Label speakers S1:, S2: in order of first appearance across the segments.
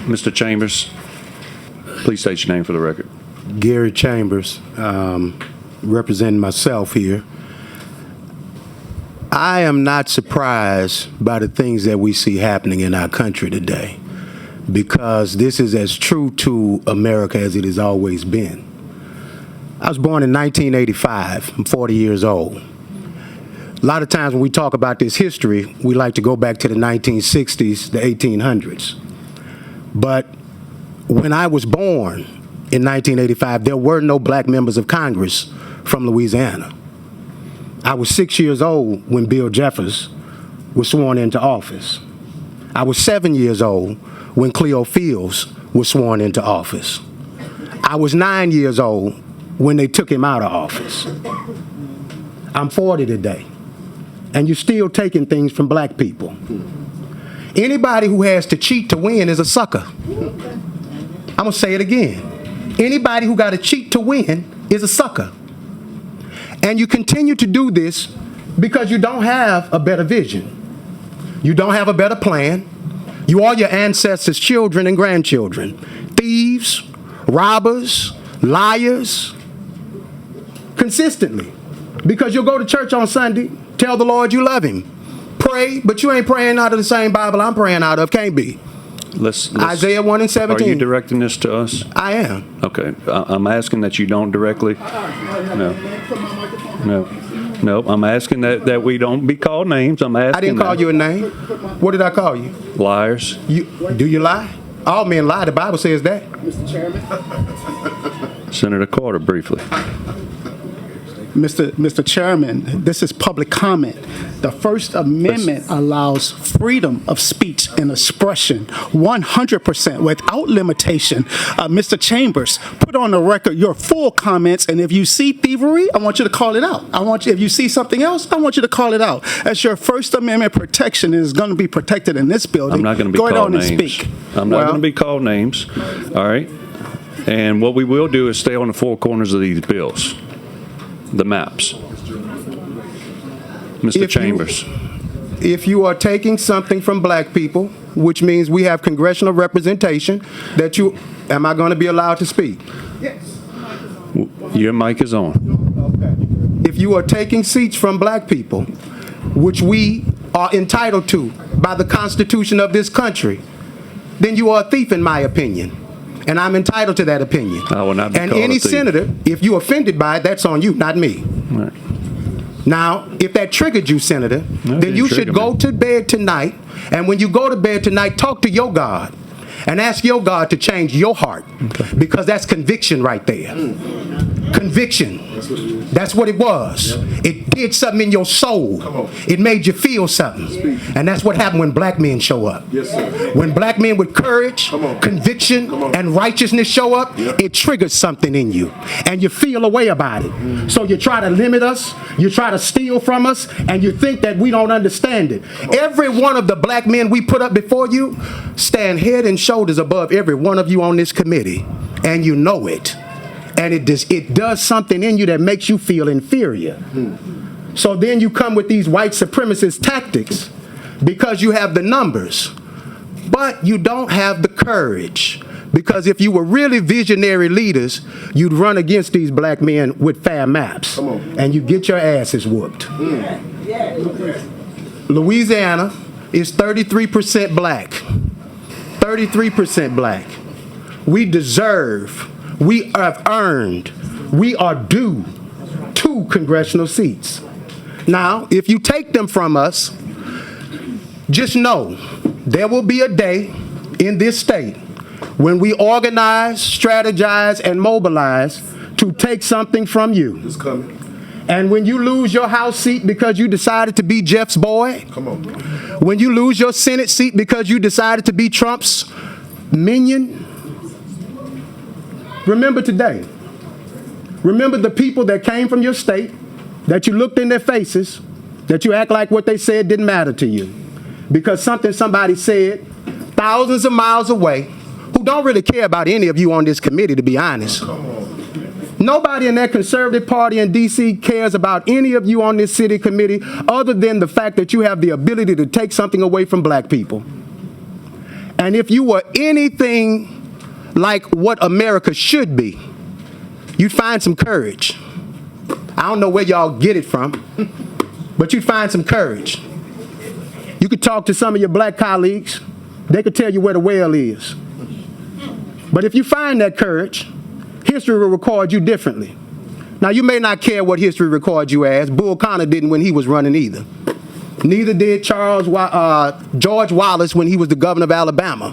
S1: Mr. Chambers, please state your name for the record.
S2: Gary Chambers, representing myself here. I am not surprised by the things that we see happening in our country today, because this is as true to America as it has always been. I was born in 1985. I'm 40 years old. A lot of times when we talk about this history, we like to go back to the 1960s, the 1800s. But when I was born in 1985, there were no black members of Congress from Louisiana. I was 6 years old when Bill Jeffers was sworn into office. I was 7 years old when Cleo Fields was sworn into office. I was 9 years old when they took him out of office. I'm 40 today, and you're still taking things from black people. Anybody who has to cheat to win is a sucker. I'm gonna say it again. Anybody who got to cheat to win is a sucker. And you continue to do this because you don't have a better vision. You don't have a better plan. You are your ancestors' children and grandchildren. Thieves, robbers, liars, consistently. Because you'll go to church on Sunday, tell the Lord you love him, pray, but you ain't praying out of the same Bible I'm praying out of. Can't be. Isaiah 1 and 17.
S1: Are you directing this to us?
S2: I am.
S1: Okay. I'm asking that you don't directly. No. I'm asking that we don't be called names. I'm asking.
S2: I didn't call you a name. What did I call you?
S1: Liars.
S2: Do you lie? All men lie. The Bible says that.
S3: Mr. Chairman.
S1: Senator Carter, briefly.
S3: Mr. Chairman, this is public comment. The First Amendment allows freedom of speech and expression 100% without limitation. Mr. Chambers, put on the record your full comments, and if you see thievery, I want you to call it out. If you see something else, I want you to call it out. As your First Amendment protection is going to be protected in this building.
S1: I'm not going to be called names. I'm not going to be called names. All right. And what we will do is stay on the four corners of these bills. The maps. Mr. Chambers.
S2: If you are taking something from black people, which means we have congressional representation, am I going to be allowed to speak?
S3: Yes.
S1: Your mic is on.
S2: Okay. If you are taking seats from black people, which we are entitled to by the Constitution of this country, then you are a thief, in my opinion. And I'm entitled to that opinion.
S1: I will not be
S2: and
S1: called
S2: any
S1: a thief.
S2: senator, if you're offended by it, that's on you, not me.
S1: Right.
S2: Now, if that triggered you, Senator, then you should go to bed tonight, and when you go to bed tonight, talk to your God and ask your God to change your heart, because that's conviction right there. Conviction. That's what it was. It did something in your soul. It made you feel something. And that's what happened when black men show up.
S4: Yes, sir.
S2: When black men with courage, conviction, and righteousness show up, it triggers something in you. And you feel a way about it. So you try to limit us, you try to steal from us, and you think that we don't understand it. Every one of the black men we put up before you stand head and shoulders above every one of you on this committee. And you know it. And it does something in you that makes you feel inferior. So then you come with these white supremacist tactics because you have the numbers, but you don't have the courage. Because if you were really visionary leaders, you'd run against these black men with fair maps, and you get your asses whooped. Louisiana is 33% black. 33% black. We have earned, we are due 2 congressional seats. Now, if you take them from us, just know there will be a day in this state when we organize, strategize, and mobilize to take something from you.
S4: It's coming.
S2: And when you lose your House seat because you decided to be Jeff's boy, when you lose your Senate seat because you decided to be Trump's minion, remember today. Remember the people that came from your state, that you looked in their faces, that you act like what they said didn't matter to you. Because something somebody said thousands of miles away, who don't really care about any of you on this committee, to be honest. Nobody in that conservative party in D.C. cares about any of you on this city committee other than the fact that you have the ability to take something away from black people. And if you were anything like what America should be, you'd find some courage. I don't know where y'all get it from, but you'd find some courage. You could talk to some of your black colleagues. They could tell you where the well is. But if you find that courage, history will record you differently. Now, you may not care what history records you as. Bull Connor didn't when he was running either. Neither did George Wallace when he was the governor of Alabama.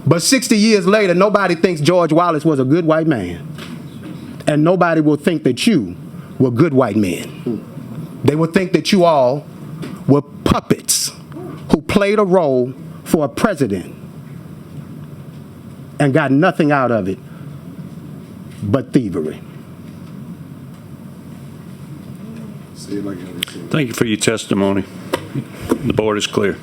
S2: But 60 years later, nobody thinks George Wallace was a good white man. And nobody will think that you were good white men. They will think that you all were puppets who played a role for a president and got nothing out of it but thievery.
S1: Thank you for your testimony. The board is clear.